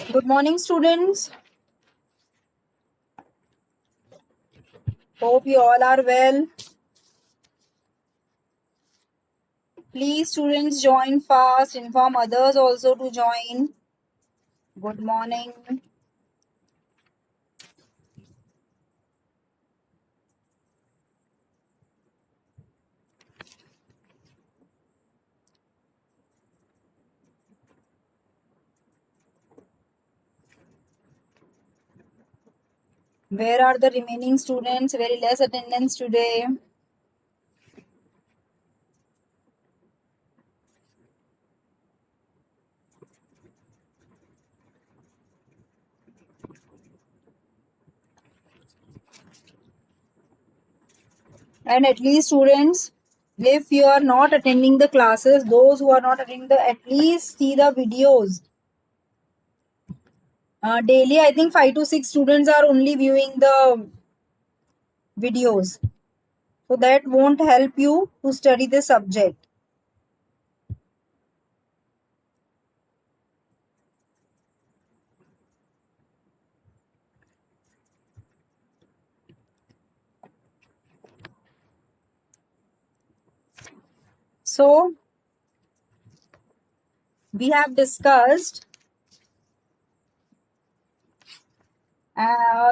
Good morning, students. Hope you all are well. Please, students, join fast. Inform others also to join. Good morning. Where are the remaining students? Very less attendance today. And at least, students, if you are not attending the classes, those who are not attending at least see the videos. Daily, I think 5 to 6 students are only viewing the videos. So that won't help you to study the subject. So we have discussed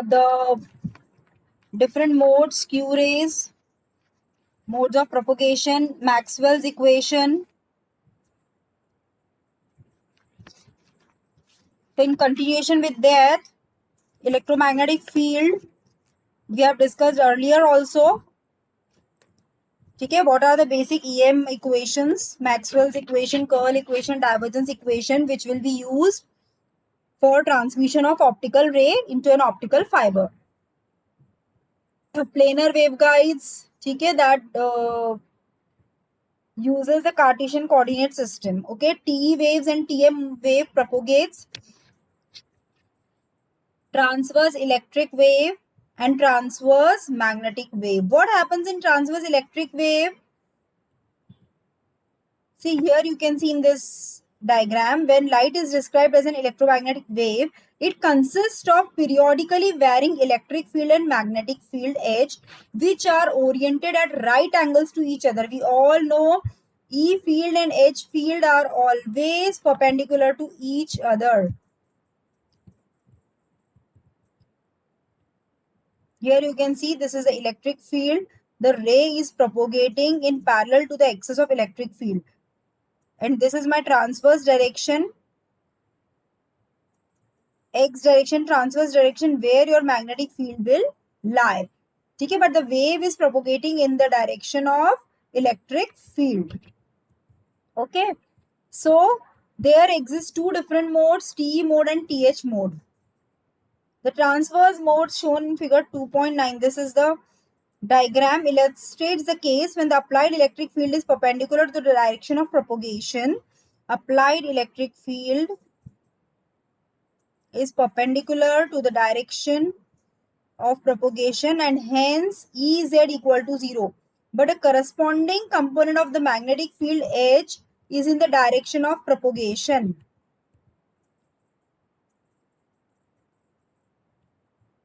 the different modes, Q rays, modes of propagation, Maxwell's equation. So in continuation with that, electromagnetic field, we have discussed earlier also. Okay, what are the basic EM equations? Maxwell's equation, curl equation, divergence equation, which will be used for transmission of optical ray into an optical fiber. Planar waveguides, okay, that uses the Cartesian coordinate system. Okay, TE waves and TM wave propagates transverse electric wave and transverse magnetic wave. What happens in transverse electric wave? See, here you can see in this diagram, when light is described as an electromagnetic wave, it consists of periodically varying electric field and magnetic field edge, which are oriented at right angles to each other. We all know E field and H field are always perpendicular to each other. Here you can see this is the electric field. The ray is propagating in parallel to the axis of electric field. And this is my transverse direction. X direction, transverse direction, where your magnetic field will lie. Okay, but the wave is propagating in the direction of electric field. Okay, so there exist two different modes, TE mode and TH mode. The transverse mode shown in figure 2.9, this is the diagram, illustrates the case when the applied electric field is perpendicular to the direction of propagation. Applied electric field is perpendicular to the direction of propagation and hence Ez equal to 0. But a corresponding component of the magnetic field H is in the direction of propagation.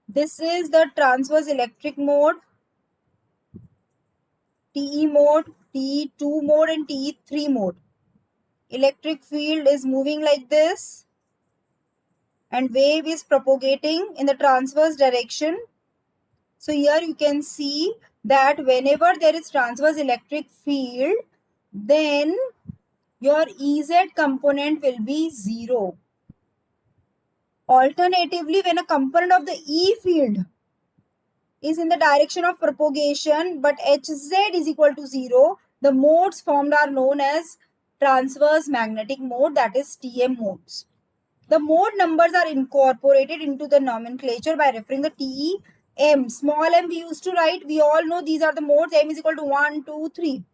This is the transverse electric mode, TE mode, TE2 mode and TE3 mode. Electric field is moving like this and wave is propagating in the transverse direction. So here you can see that whenever there is transverse electric field, then your Ez component will be 0. Alternatively, when a component of the E field is in the direction of propagation but Hz is equal to 0, the modes formed are known as transverse magnetic mode, that is TM modes. The mode numbers are incorporated into the nomenclature by referring the TE M. Small m we used to write, we all know these are the modes, M is equal to 1, 2, 3.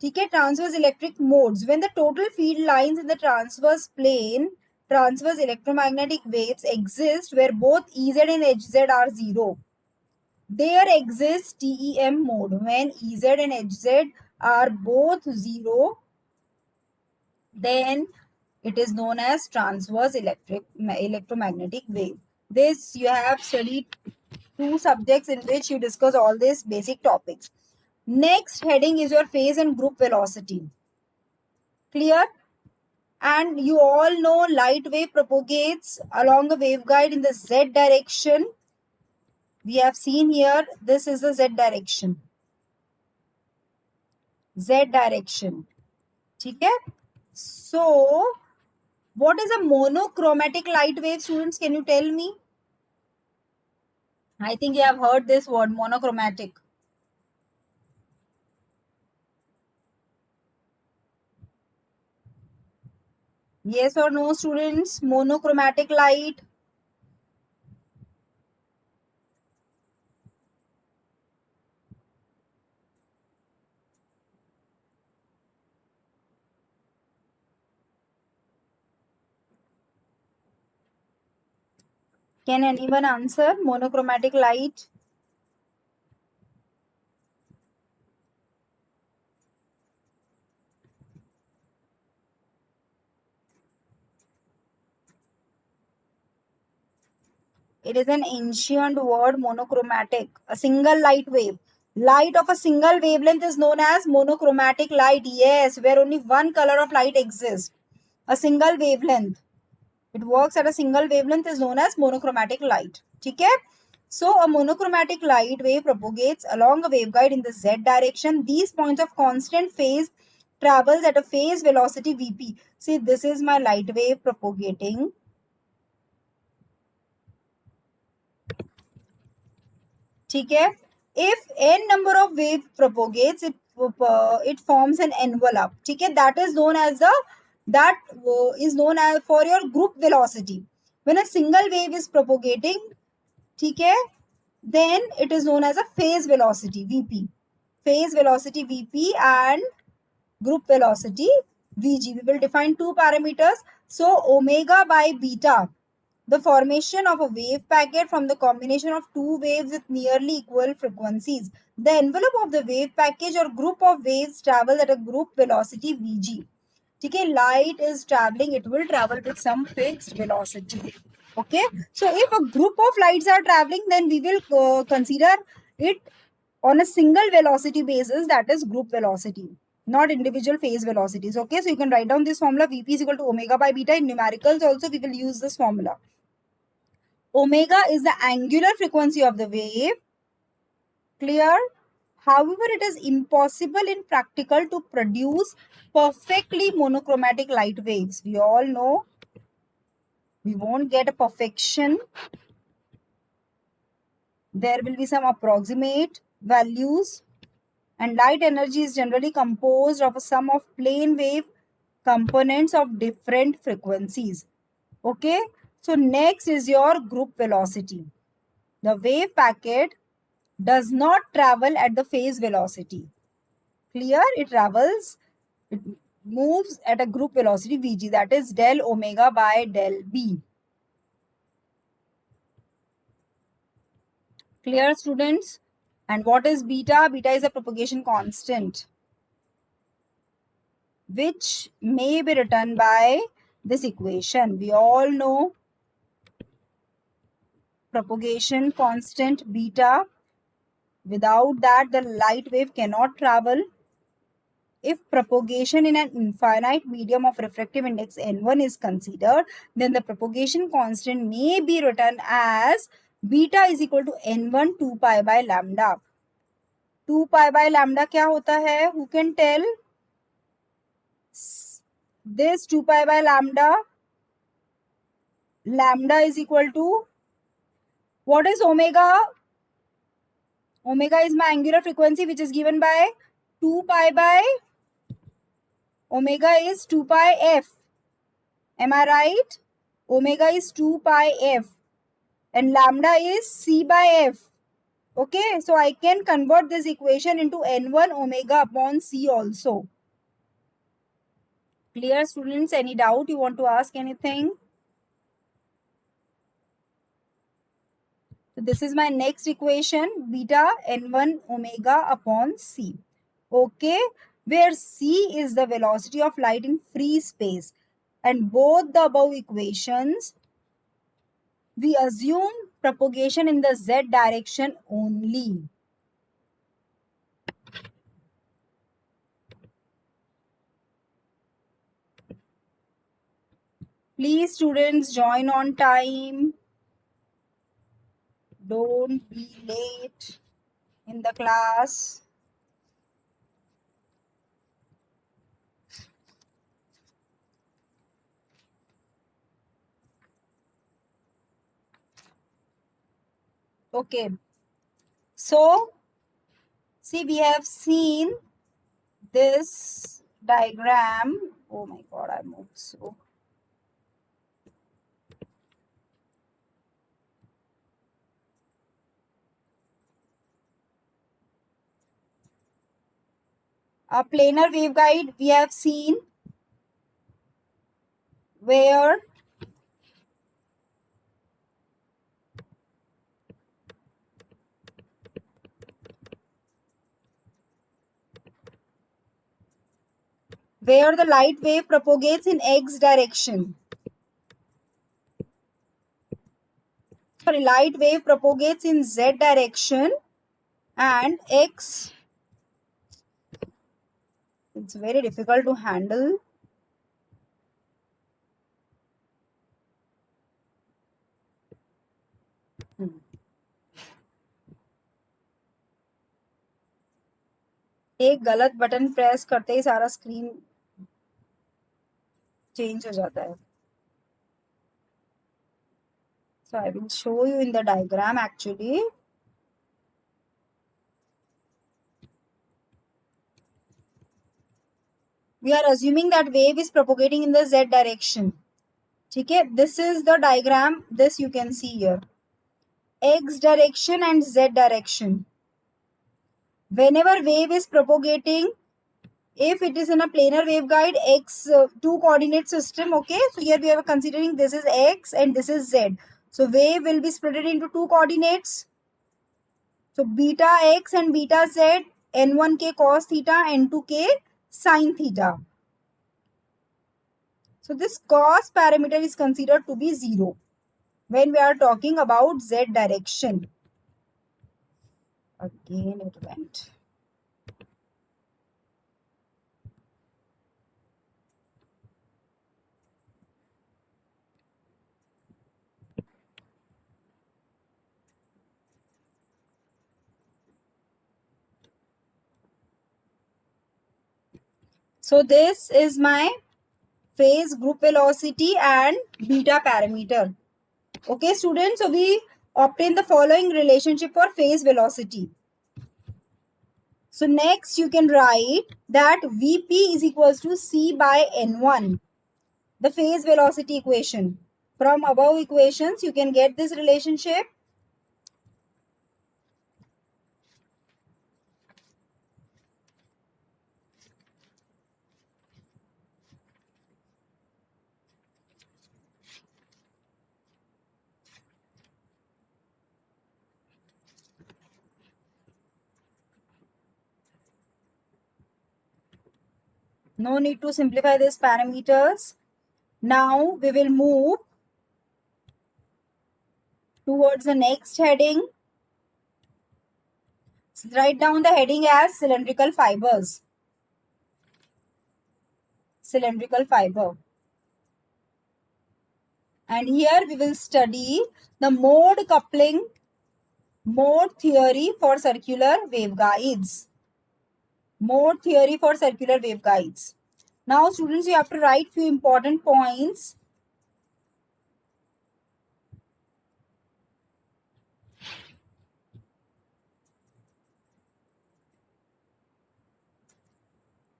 Okay, transverse electric modes. When the total field lines in the transverse plane, transverse electromagnetic waves exist where both Ez and Hz are 0. There exists TEM mode. When Ez and Hz are both 0, then It is known as transverse electromagnetic wave. This you have studied 2 subjects in which you discuss all these basic topics. Next heading is your phase and group velocity. Clear? And you all know light wave propagates along a waveguide in the z direction. We have seen here, this is the z direction. Z direction. Okay? So, what is a monochromatic light wave, students? Can you tell me? I think you have heard this word, monochromatic. Yes or no, students? Monochromatic light. Can anyone answer? Monochromatic light. It is an ancient word, monochromatic. A single light wave. Light of a single wavelength is known as monochromatic light. Yes, where only one color of light exists. A single wavelength. It works at a single wavelength is known as monochromatic light. Okay? So a monochromatic light wave propagates along a waveguide in the z direction. These points of constant phase travels at a phase velocity Vp. See, this is my light wave propagating. Okay? If n number of wave propagates, it forms an envelope. Okay? That is known as for your group velocity. When a single wave is propagating, okay, then it is known as a phase velocity Vp. Phase velocity Vp and group velocity Vg. We will define 2 parameters. So omega by beta, the formation of a wave packet from the combination of 2 waves with nearly equal frequencies. The envelope of the wave package or group of waves travels at a group velocity Vg. Okay, light is traveling, it will travel with some fixed velocity. Okay, so if a group of lights are traveling, then we will consider it on a single velocity basis, that is group velocity, not individual phase velocities. Okay, so you can write down this formula, Vp is equal to omega by beta. In numericals also we will use this formula. Omega is the angular frequency of the wave. Clear? However, it is impossible in practical to produce perfectly monochromatic light waves. We all know we won't get a perfection. There will be some approximate values, and light energy is generally composed of a sum of plane wave components of different frequencies. Okay, so next is your group velocity. The wave packet does not travel at the phase velocity. Clear? It moves at a group velocity Vg, that is del omega by del B. Clear, students? And what is beta? Beta is a propagation constant, which may be written by this equation. We all know propagation constant beta. Without that, the light wave cannot travel. If propagation in an infinite medium of refractive index n1 is considered, then the propagation constant may be written as beta is equal to n1 2 pi by lambda. 2 pi by lambda क्या होता है? Who can tell? This 2 pi by lambda is equal to, what is omega? Omega is my angular frequency, which is given by 2 pi by, omega is 2 pi f. Am I right? Omega is 2 pi f and lambda is c by f. Okay, so I can convert this equation into n1 omega upon c also. Clear, students? Any doubt? You want to ask anything? So this is my next equation, beta n1 omega upon c. Okay, where c is the velocity of light in free space. and both the above equations, we assume propagation in the z direction only. Please students join on time. Don't be late in the class. Okay. So, see, we have seen this diagram. Oh my god, I moved so. A planar waveguide we have seen where the light wave propagates in x direction. Sorry, light wave propagates in z direction and x. It's very difficult to handle. एक गलत button press करते ही सारा screen change हो जाता है. So I will show you in the diagram actually. We are assuming that wave is propagating in the z direction. Okay, this is the diagram. This you can see here. X direction and z direction. Whenever wave is propagating, if it is in a planar waveguide, x two coordinate system, okay, so here we are considering this is x and this is z. So wave will be split into two coordinates. So beta x and beta z, n1k cos theta, n2k sin theta. So this cos parameter is considered to be 0 when we are talking about z direction. Again it went. So this is my phase, group velocity and beta parameter. Okay students, so we obtain the following relationship for phase velocity. So next you can write that Vp is equals to C by N1, the phase velocity equation. From above equations you can get this relationship. No need to simplify these parameters. Now we will move towards the next heading. Write down the heading as cylindrical fibers. Cylindrical fiber. And here we will study the mode coupling, mode theory for circular waveguides. Mode theory for circular waveguides. Now students, you have to write few important points.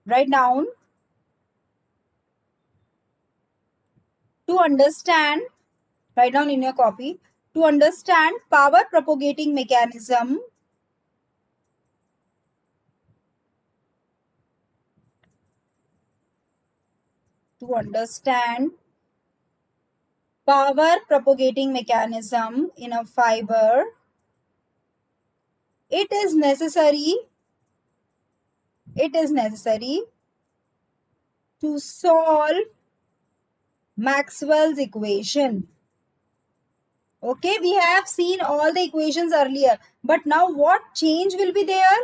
Write down. To understand, write down in your copy. To understand power propagating mechanism, to understand power propagating mechanism in a fiber, it is necessary to solve Maxwell's equation. Okay, we have seen all the equations earlier, but now what change will be there?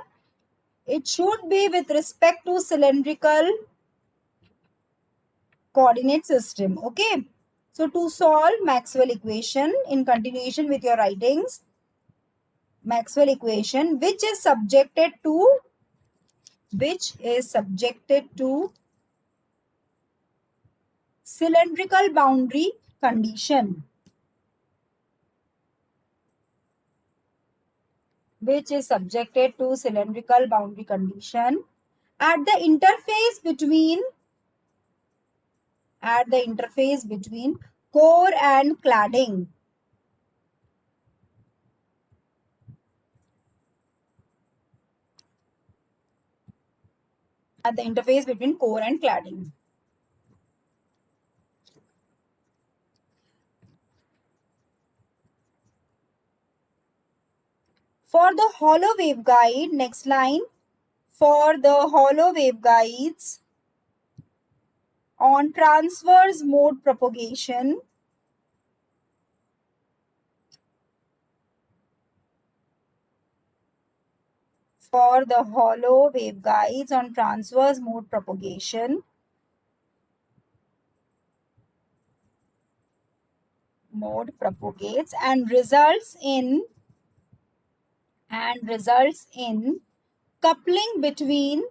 It should be with respect to cylindrical coordinate system. Okay, so to solve Maxwell equation in continuation with your writings, Maxwell equation which is subjected to cylindrical boundary condition, which is subjected to cylindrical boundary condition at the interface between core and cladding. At the interface between core and cladding. For the hollow waveguide, next line, for the hollow waveguides on transverse mode propagation, for the hollow waveguides on transverse mode propagation, mode propagates and results in coupling between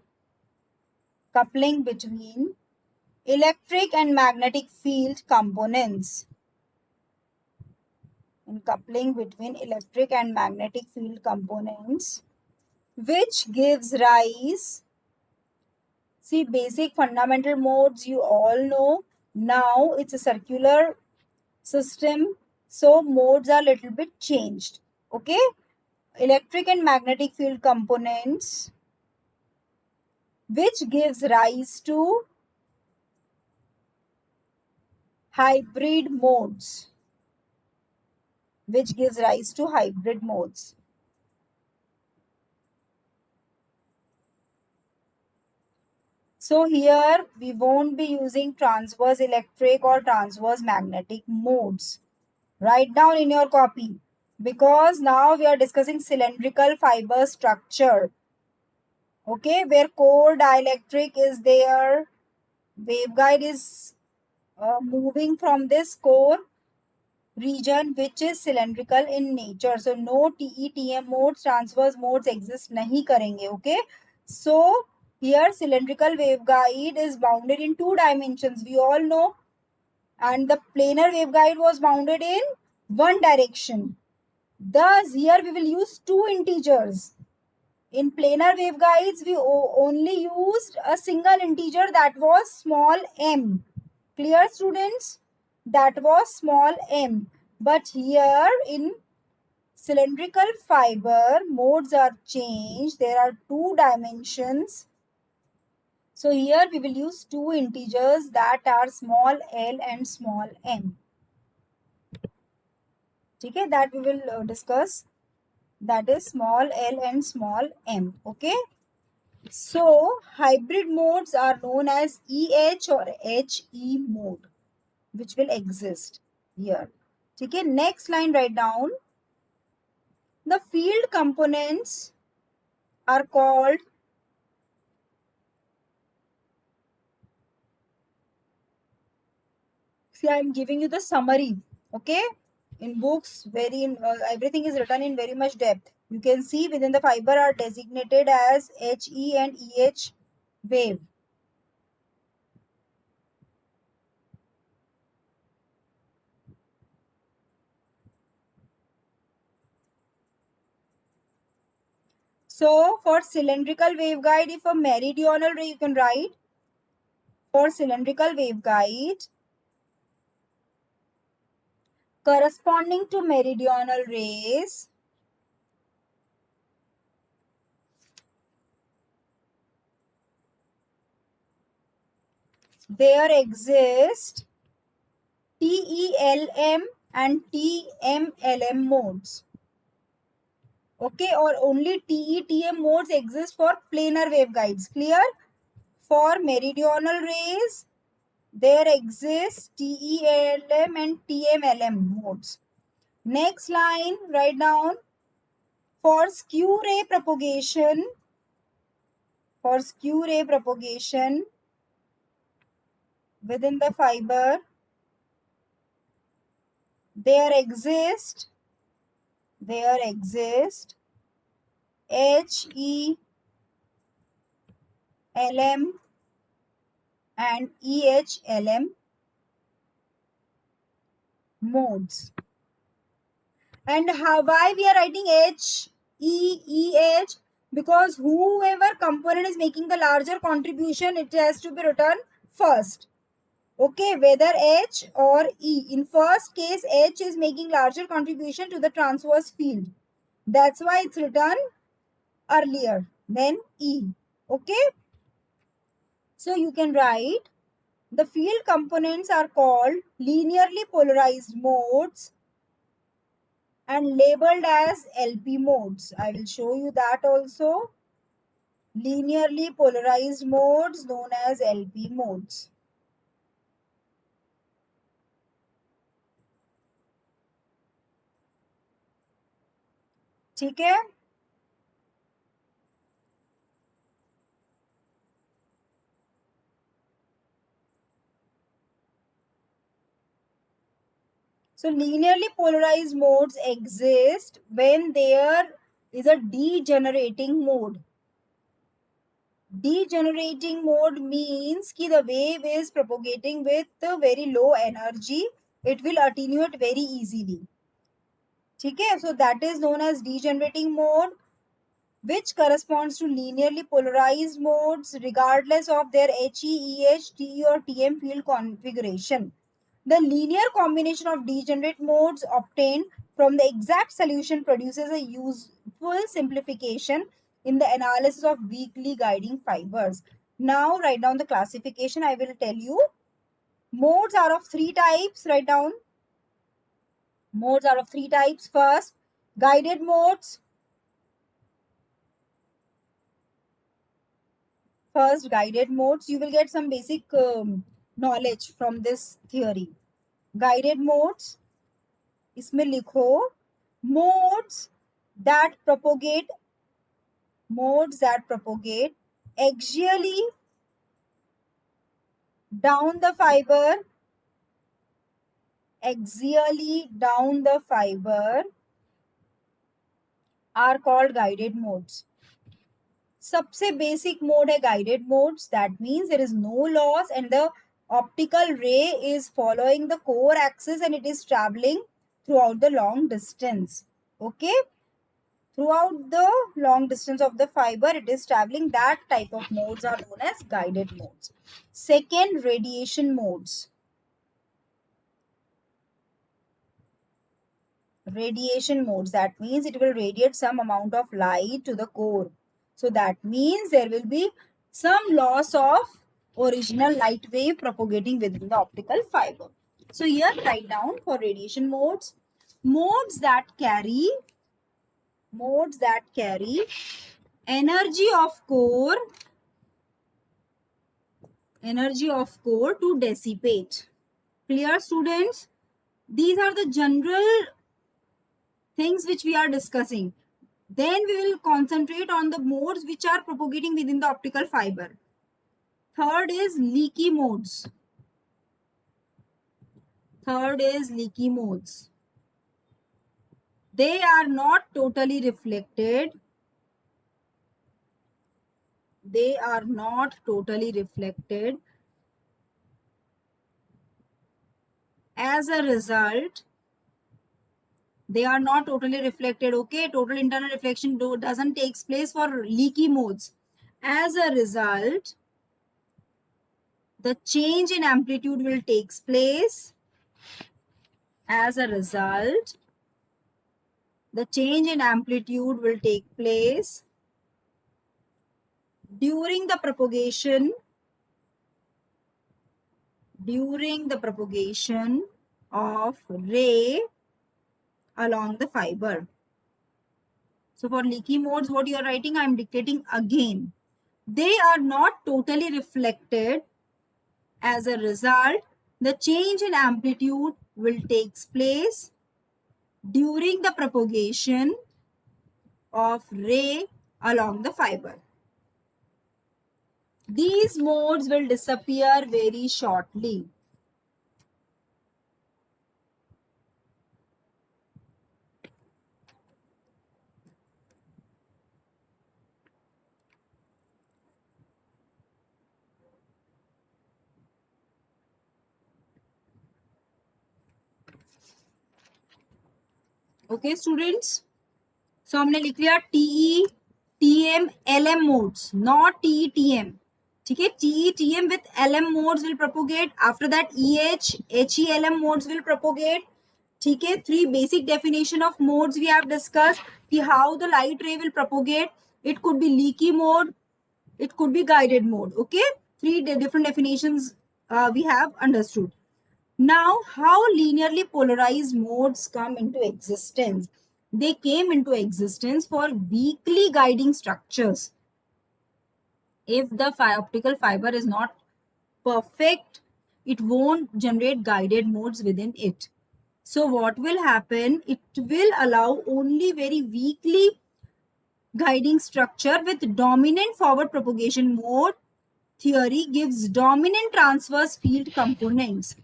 electric and magnetic field components. In coupling between electric and magnetic field components, which gives rise, see, basic fundamental modes you all know. Now it's a circular system, so modes are little bit changed. Okay, electric and magnetic field components, which gives rise to hybrid modes, So here we won't be using transverse electric or transverse magnetic modes. Write down in your copy, because now we are discussing cylindrical fiber structure. Okay, where core dielectric is there, waveguide is moving from this core region which is cylindrical in nature. So no TE, TM modes, transverse modes exist nahi karenge. Okay, so here cylindrical waveguide is bounded in 2 dimensions, we all know, and the planar waveguide was bounded in 1 direction. Thus here we will use 2 integers. In planar waveguides we only used a single integer, that was small m. Clear, students? That was small m. But here in cylindrical fiber, modes are changed. There are 2 dimensions. So here we will use 2 integers, that are small l and small m. Okay, that we will discuss. That is small l and small m. Okay. So hybrid modes are known as EH or HE mode, which will exist here. Okay. Next line, write down. The field components are called See, I am giving you the summary. Okay, in books, everything is written in very much depth. You can see within the fiber are designated as HE and EH wave. So for cylindrical waveguide, if a meridional ray, you can write for cylindrical waveguide corresponding to meridional rays, there exist TELM and TMLM modes. Okay, or only TE-TM modes exist for planar waveguides. Clear? For meridional rays, there exists TELM and TMLM modes. Next line, write down for skew ray propagation. For skew ray propagation within the fiber, there exist HELM and EHLM modes. And why we are writing HEEH? Because whoever component is making the larger contribution, it has to be written first. Okay, whether H or E. In first case, H is making larger contribution to the transverse field. That's why it's written earlier than E. Okay. So you can write the field components are called linearly polarized modes and labeled as LP modes. I will show you that also. Linearly polarized modes known as LP modes. ठीक है? So linearly polarized modes exist when there is a degenerating mode. Degenerating mode means that the wave is propagating with very low energy. It will attenuate very easily. Okay, so that is known as degenerating mode, which corresponds to linearly polarized modes regardless of their HE, EH, TE or TM field configuration. The linear combination of degenerate modes obtained from the exact solution produces a useful simplification in the analysis of weakly guiding fibers. Now write down the classification. I will tell you. Modes are of three types. Write down. Modes are of three types. First, guided modes. First, guided modes. You will get some basic knowledge from this theory. Guided modes. इसमें लिखो modes that propagate axially down the fiber are called guided modes. सबसे basic mode है guided modes. That means there is no loss and the optical ray is following the core axis and it is traveling throughout the long distance. Okay, throughout the long distance of the fiber it is traveling. That type of modes are known as guided modes. Second, radiation modes. Radiation modes, that means it will radiate some amount of light to the core. So that means there will be some loss of original light wave propagating within the optical fiber. So here write down for radiation modes, modes that carry energy of core to dissipate. Clear, students? These are the general things which we are discussing. Then we will concentrate on the modes which are propagating within the optical fiber. Third is leaky modes. They are not totally reflected. As a result, they are not totally reflected. Okay, total internal reflection doesn't take place for leaky modes. As a result, the change in amplitude will take place. During the propagation of ray along the fiber. So for leaky modes, what you are writing, I am dictating again. They are not totally reflected As a result, the change in amplitude will take place during the propagation of ray along the fiber. These modes will disappear very shortly. Okay students, so हमने लिख लिया TE, TM, LM modes, not TE, TM. ठीक है, TE, TM with LM modes will propagate. After that EH, HE, LM modes will propagate. ठीक है, three basic definition of modes we have discussed. कि how the light ray will propagate. It could be leaky mode, it could be guided mode. Okay, three different definitions we have understood. Now, how linearly polarized modes come into existence? They came into existence for weakly guiding structures. If the optical fiber is not perfect, it won't generate guided modes within it. So what will happen? It will allow only very weakly guiding structure with dominant forward propagation mode. Theory gives dominant transverse field components.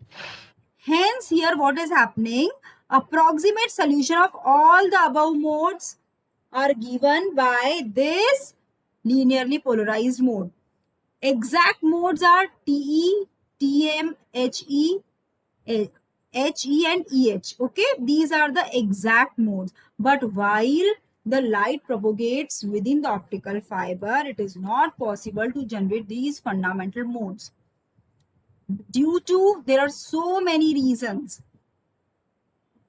Hence, here what is happening? Approximate solution of all the above modes are given by this linearly polarized mode. Exact modes are TE, TM, HE, HE and EH. Okay, these are the exact modes. But while the light propagates within the optical fiber, it is not possible to generate these fundamental modes. Due to there are so many reasons.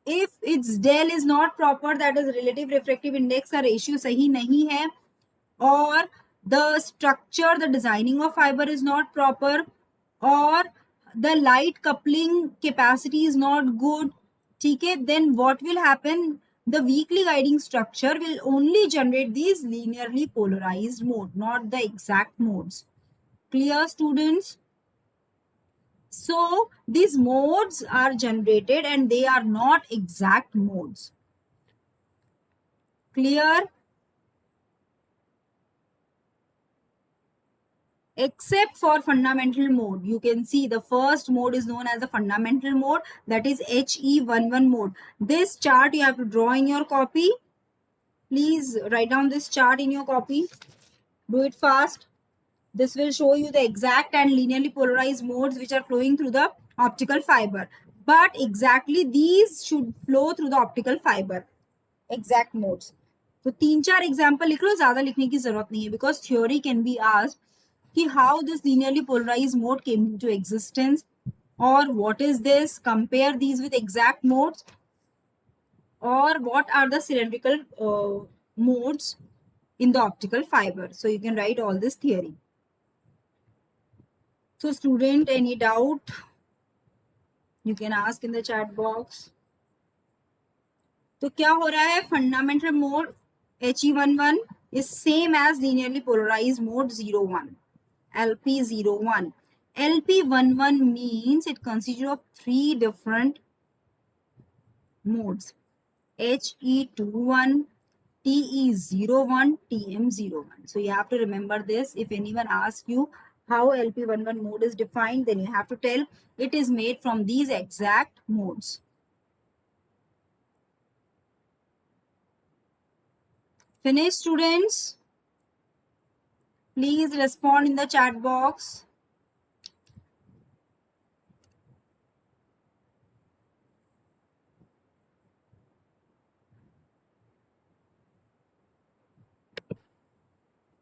If its del is not proper, that is relative refractive index का ratio सही नहीं है, or the structure, the designing of fiber is not proper, or the light coupling capacity is not good, ठीक है, then what will happen? The weakly guiding structure will only generate these linearly polarized mode, not the exact modes. Clear students? So these modes are generated and they are not exact modes. Clear? Except for fundamental mode. You can see the first mode is known as the fundamental mode, that is HE11 mode. This chart you have to draw in your copy. Please write down this chart in your copy. Do it fast. This will show you the exact and linearly polarized modes which are flowing through the optical fiber. But exactly these should flow through the optical fiber. Exact modes. तो 3-4 example लिख लो, ज्यादा लिखने की जरूरत नहीं है, because theory can be asked कि how this linearly polarised mode came into existence, और what is this, compare these with exact modes, or what are the cylindrical modes in the optical fiber. So you can write all this theory. So student, any doubt you can ask in the chat box. तो क्या हो रहा है? Fundamental mode HE11 is same as linearly polarized mode 01, LP01. LP11 means it consists of 3 different modes: HE21, TE01, TM01. So you have to remember this. If anyone asks you how LP11 mode is defined, then you have to tell it is made from these exact modes. Finished, students? Please respond in the chat box.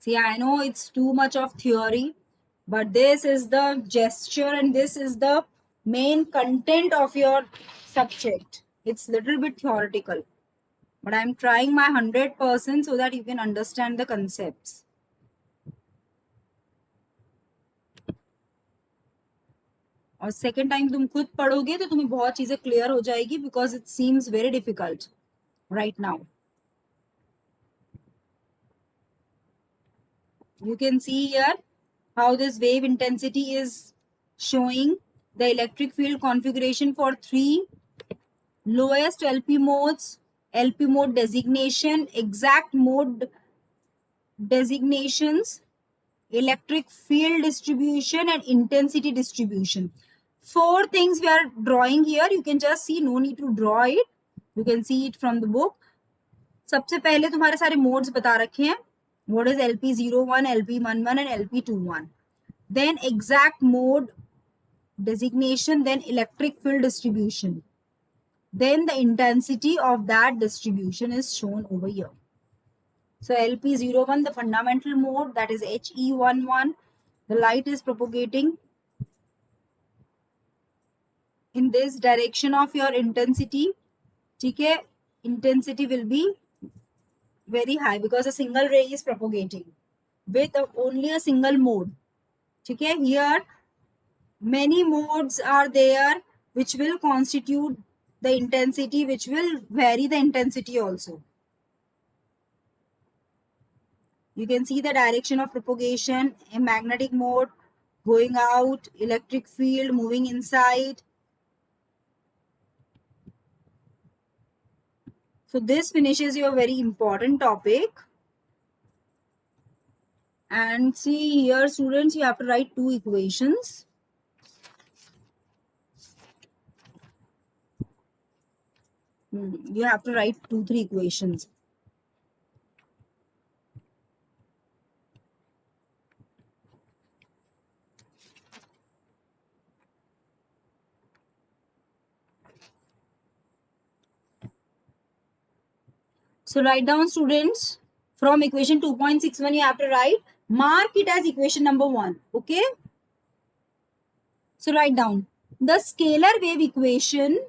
See, I know it's too much of theory, but this is the gesture and this is the main content of your subject. It's little bit theoretical, but I'm trying my 100% so that you can understand the concepts. और second time तुम खुद पढ़ोगे तो तुम्हें बहुत चीजें clear हो जाएगी, because it seems very difficult right now. You can see here how this wave intensity is showing the electric field configuration for 3 lowest LP modes, LP mode designation, exact mode designations, electric field distribution, and intensity distribution. 4 things we are drawing here. You can just see, no need to draw it. You can see it from the book. सबसे पहले तुम्हारे सारे modes बता रखे हैं. What is LP01, LP11 and LP21. Then exact mode designation, then electric field distribution. Then the intensity of that distribution is shown over here. So LP01, the fundamental mode, that is HE11. The light is propagating in this direction of your intensity. Okay, intensity will be very high because a single ray is propagating with only a single mode. Okay, here many modes are there which will constitute the intensity, which will vary the intensity also. You can see the direction of propagation, a magnetic mode going out, electric field moving inside. So this finishes your very important topic. And see here, students, you have to write 2 equations. You have to write 2-3 equations. So write down, students, from equation 2.61 you have to write, mark it as equation number 1. Okay. So write down the scalar wave equation.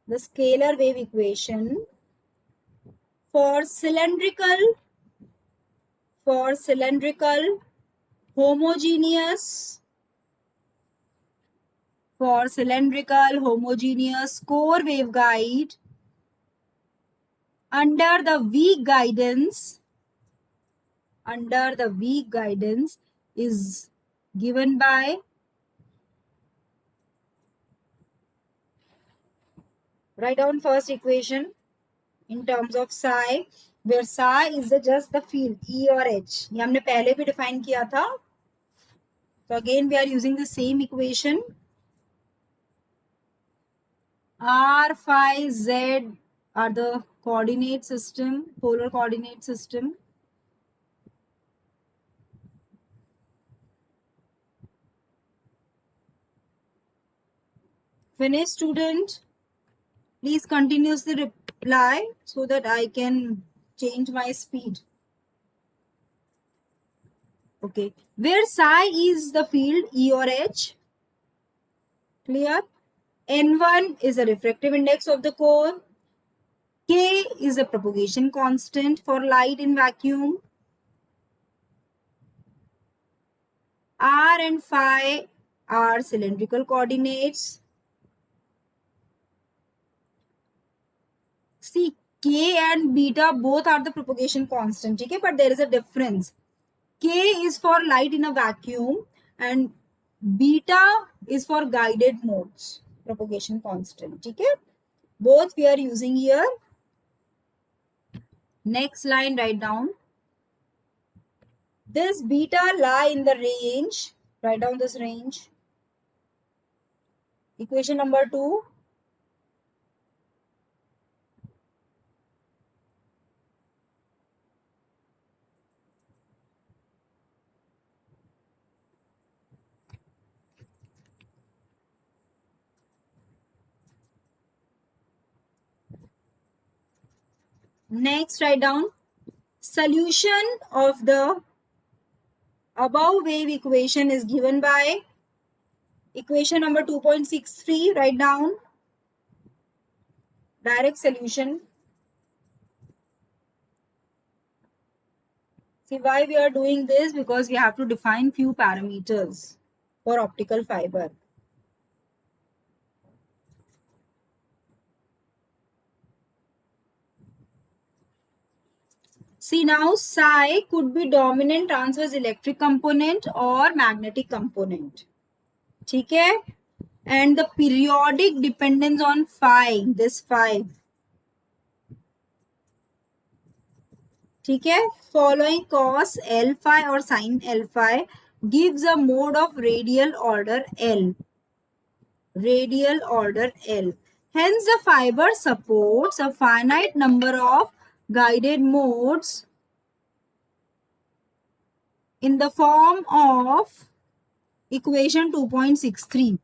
The scalar wave equation for cylindrical homogeneous core waveguide under the weak guidance is given by write down first equation in terms of psi, where psi is just the field E or H. ये हमने पहले भी define किया था. So again we are using the same equation. R, phi, Z are the coordinate system, polar coordinate system. Finish, student. Please continuously reply so that I can change my speed. Okay. Where psi is the field E or H. Clear? N1 is the refractive index of the core. K is the propagation constant for light in vacuum. R and phi are cylindrical coordinates. See, K and beta both are the propagation constant, okay? But there is a difference. K is for light in a vacuum and beta is for guided modes, propagation constant, okay? Both we are using here. Next line, write down. This beta lie in the range. Write down this range. Equation number 2. Next, write down solution of the above wave equation is given by equation number 2.63. Write down direct solution. See why we are doing this? Because we have to define few parameters for optical fiber. See now, psi could be dominant transverse electric component or magnetic component. ठीक है, and the periodic dependence on phi, this phi, ठीक है, following cos L phi or sin L phi gives a mode of radial order L. Radial order L. Hence, the fiber supports a finite number of guided modes in the form of equation 2.63.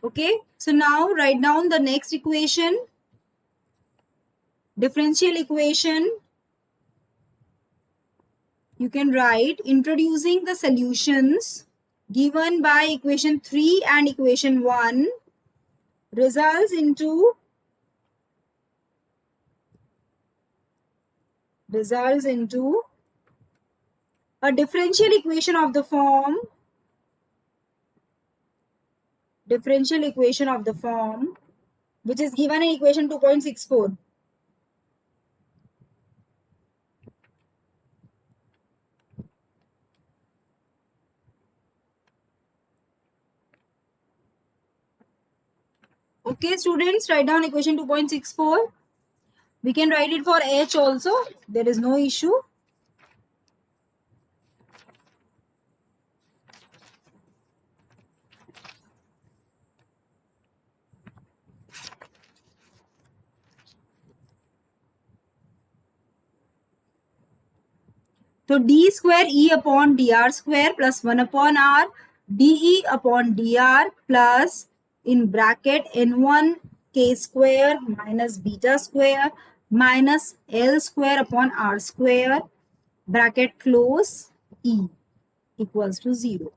Okay, so now write down the next equation, differential equation. You can write introducing the solutions given by equation 3 and equation 1 results into a differential equation of the form which is given in equation 2.64. Okay, students, write down equation 2.64. We can write it for H also. There is no issue. So d square E upon dr square plus 1 upon r dE upon dr plus in bracket n1 k square minus beta square minus L square upon r square bracket close E equals to 0.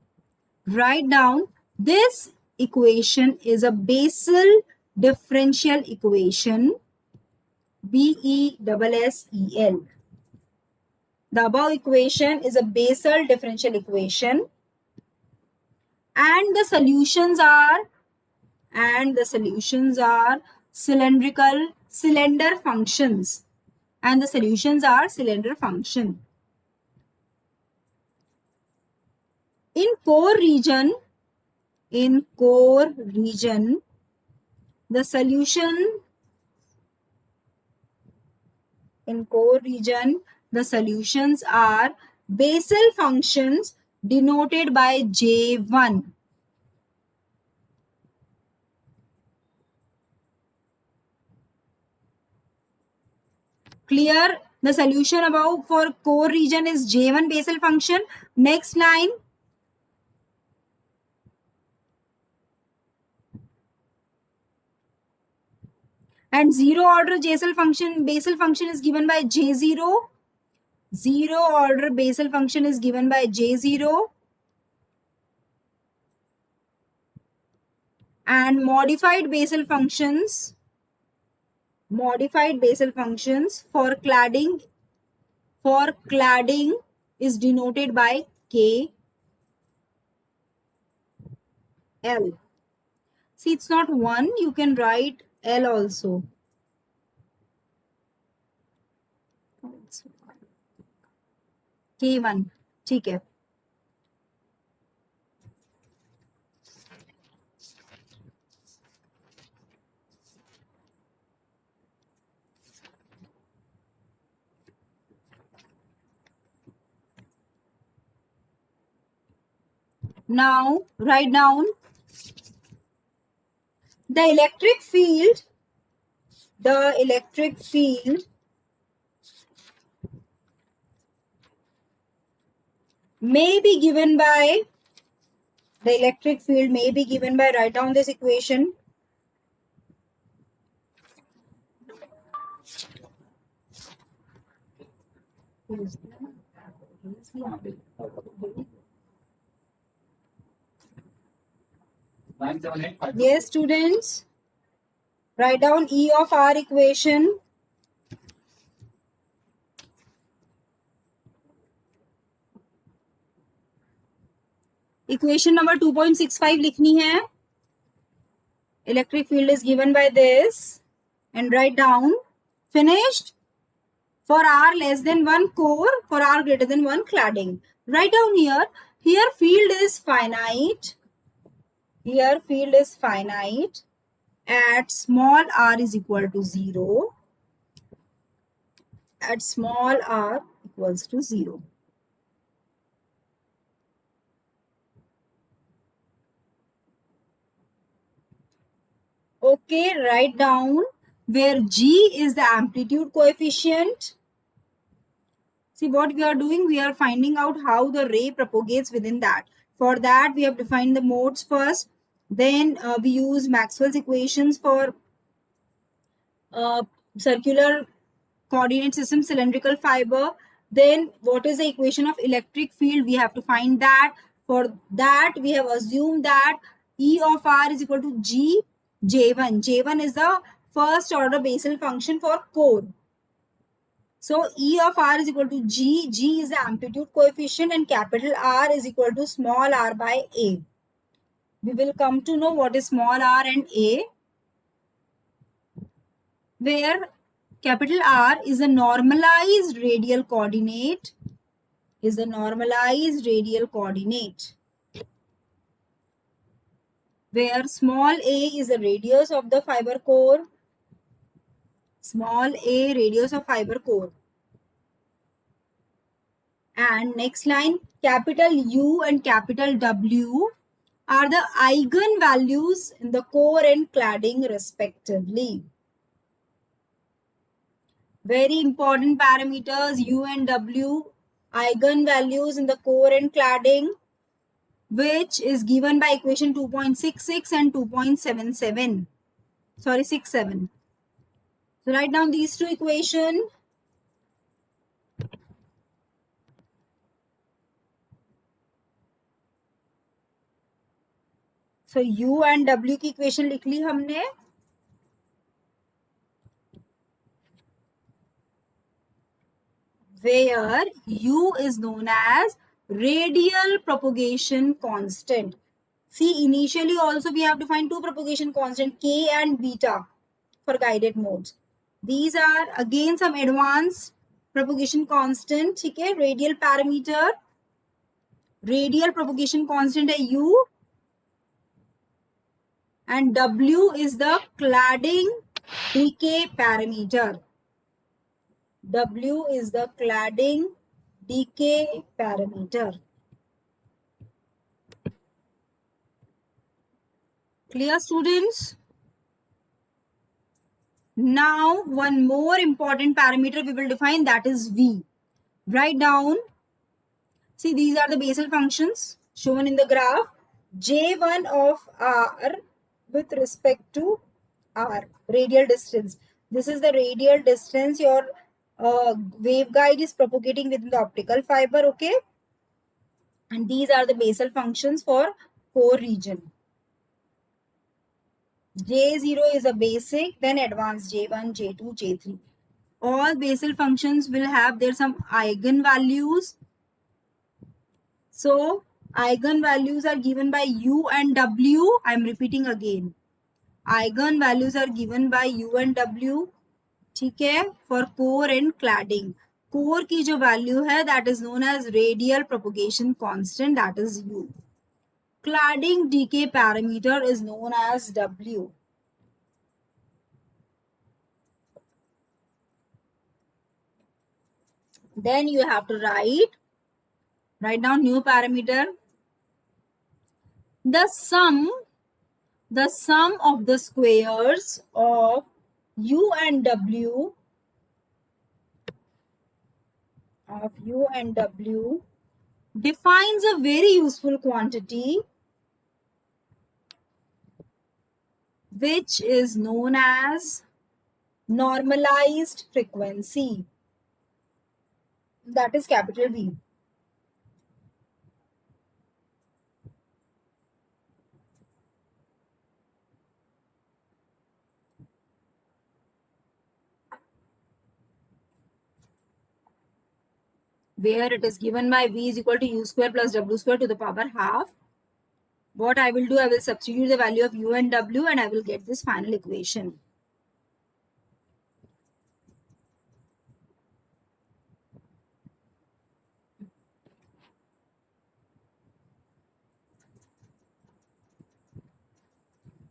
Write down this equation is a Bessel differential equation, BESSEL. The above equation is a Bessel differential equation and the solutions are cylinder functions, and the solutions are cylinder function. In core region, the solution in core region, the solutions are Bessel functions denoted by J1. Clear? The solution above for core region is J1 Bessel function. Next line. And zero order Bessel function is given by J0. Zero order Bessel function is given by J0. And modified Bessel functions for cladding is denoted by KL. See, it's not 1, you can write L also. K1, ठीक है. Now write down the electric field may be given by write down this equation. Yes, students, write down E of R equation. Equation number 2.65 लिखनी है. Electric field is given by this, and write down. Finished? For R less than 1 core, for R greater than 1 cladding. Write down here. Here field is finite. Here field is finite at small r is equal to 0. At small r equals to 0. Okay, write down where G is the amplitude coefficient. See what we are doing, we are finding out how the ray propagates within that. For that, we have defined the modes first. Then we use Maxwell's equations for circular coordinate system, cylindrical fiber. Then what is the equation of electric field? We have to find that. For that, we have assumed that E of R is equal to G J1. J1 is the first order Bessel function for core. So E of R is equal to G. G is the amplitude coefficient and capital R is equal to small r by A. We will come to know what is small r and A, where capital R is a normalized radial coordinate, where small a is the radius of the fiber core, and next line, capital U and capital W are the eigenvalues in the core and cladding respectively. Very important parameters, U and W, eigenvalues in the core and cladding, which is given by equation 2.66 and 2.77. Sorry, 67. So write down these two equations. So U and W की equation लिख ली हमने. Where U is known as radial propagation constant. See, initially also we have to find two propagation constant, K and beta, for guided modes. These are again some advanced propagation constant. ठीक है, radial parameter, radial propagation constant है U, and W is the cladding decay parameter. W is the cladding decay parameter. Clear, students? Now, one more important parameter we will define, that is V. Write down. See, these are the Bessel functions shown in the graph. J1 of R with respect to R, radial distance. This is the radial distance your waveguide is propagating within the optical fiber, okay? And these are the Bessel functions for core region. J0 is a basic, then advanced J1, J2, J3. All Bessel functions will have their some eigenvalues. So eigenvalues are given by U and W. I am repeating again. Eigenvalues are given by U and W. ठीक है, for core and cladding. Core की जो value है, that is known as radial propagation constant, that is U. Cladding decay parameter is known as W. Then you have to write down new parameter. The sum of the squares of U and W defines a very useful quantity which is known as normalized frequency, that is capital V. Where it is given by V is equal to U square plus W square to the power half. what I will do, I will substitute the value of u and w and I will get this final equation.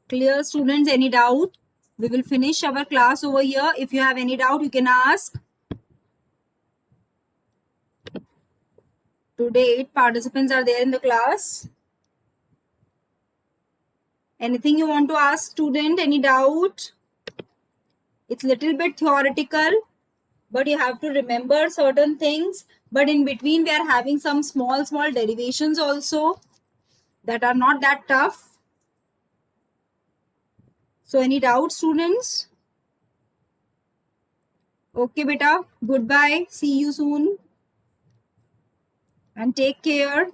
Clear, students? Any doubt? We will finish our class over here. If you have any doubt, you can ask. Today, 8 participants are there in the class. Anything you want to ask, student? Any doubt? It's little bit theoretical, but you have to remember certain things. But in between, we are having some small derivations also that are not that tough. So any doubt, students? Okay, beta. Goodbye. See you soon. And take care.